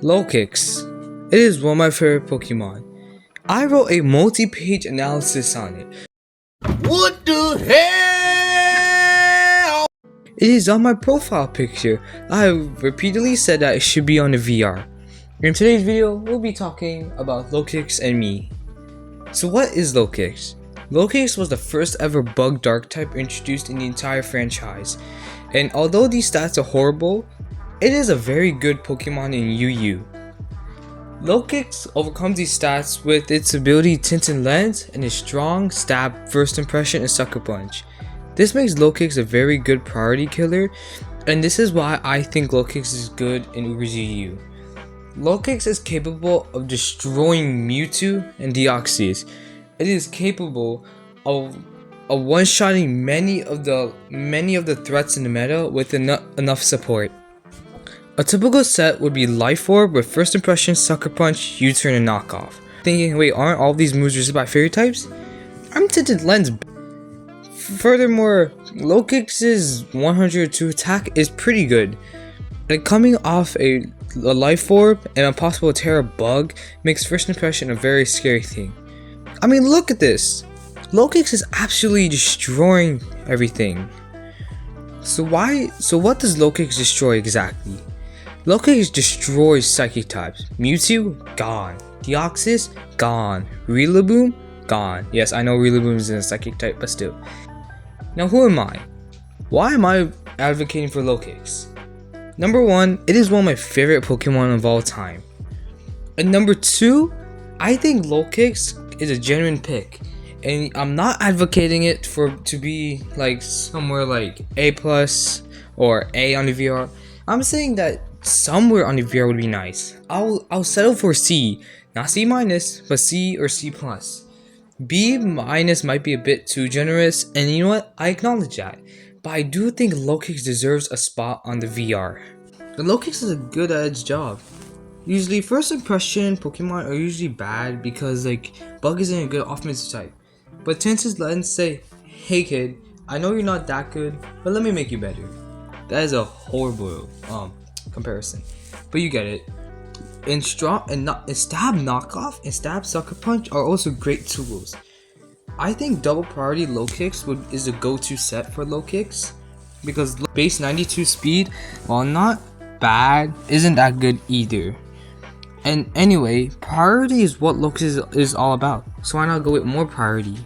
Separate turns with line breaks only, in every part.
Lokix. It is one of my favorite Pokemon. I wrote a multi-page analysis on it.
What the hell?
It is on my profile picture. I have repeatedly said that it should be on the VR. In today's video, we'll be talking about Lokix and me. So what is Lokix? Lokix was the first ever bug dark type introduced in the entire franchise. And although these stats are horrible, it is a very good Pokemon in UU. Lokix overcomes these stats with its ability Tinted Lens and its strong stab, first impression, and sucker punch. This makes Lokix a very good priority killer, and this is why I think Lokix is good in Uber's UU. Lokix is capable of destroying Mewtwo and Deoxys. It is capable of one-shotting many of the threats in the meta with enough support. A typical set would be Life Orb with First Impression, Sucker Punch, U-Turn, and Knockoff. Thinking, wait, aren't all these moves resisted by Fairy types? I'm Tinted Lens. Furthermore, Lokix's 102 attack is pretty good. And coming off a Life Orb and a possible Terra bug makes First Impression a very scary thing. I mean, look at this. Lokix is absolutely destroying everything. So what does Lokix destroy exactly? Lokix destroys Psychic types. Mewtwo, gone. Deoxys, gone. Rillaboom, gone. Yes, I know Rillaboom is a Psychic type, but still. Now who am I? Why am I advocating for Lokix? Number 1, it is one of my favorite Pokemon of all time. And number 2, I think Lokix is a genuine pick. And I'm not advocating it to be like somewhere like A+ or A on the VR. I'm saying that somewhere on the VR would be nice. I'll settle for C, not C-, but C or C+. B- might be a bit too generous, and you know what? I acknowledge that. But I do think Lokix deserves a spot on the VR. The Lokix is a good at its job. Usually first impression Pokemon are usually bad because like Bug isn't a good offensive type. But Tinted Lens say, hey kid, I know you're not that good, but let me make you better. That is a horrible comparison, but you get it. And Stab Knockoff and Stab Sucker Punch are also great tools. I think double priority Lokix is a go-to set for Lokix because base 92 speed, while not bad, isn't that good either. And anyway, priority is what Lokix is all about, so why not go with more priority?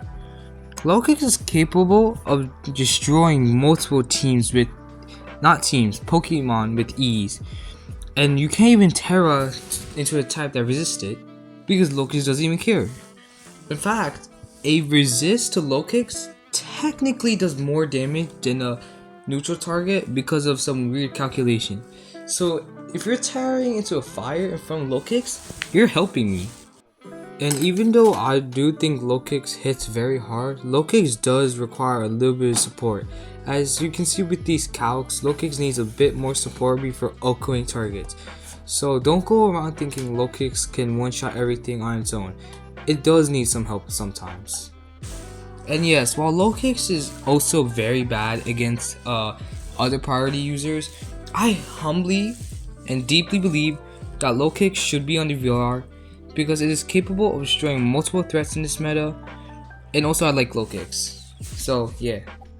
Lokix is capable of destroying multiple Pokemon with ease. And you can't even Terra into a type that resists it, because Lokix doesn't even care. In fact, a resist to Lokix technically does more damage than a neutral target because of some weird calculation. So if you're tearing into a fire in front of Lokix, you're helping me. And even though I do think Lokix hits very hard, Lokix does require a little bit of support. As you can see with these calcs, Lokix needs a bit more support before outgoing targets. So don't go around thinking Lokix can one-shot everything on its own. It does need some help sometimes. And yes, while Lokix is also very bad against other priority users, I humbly and deeply believe that Lokix should be on the VR because it is capable of destroying multiple threats in this meta, and also I like Lokix. So yeah.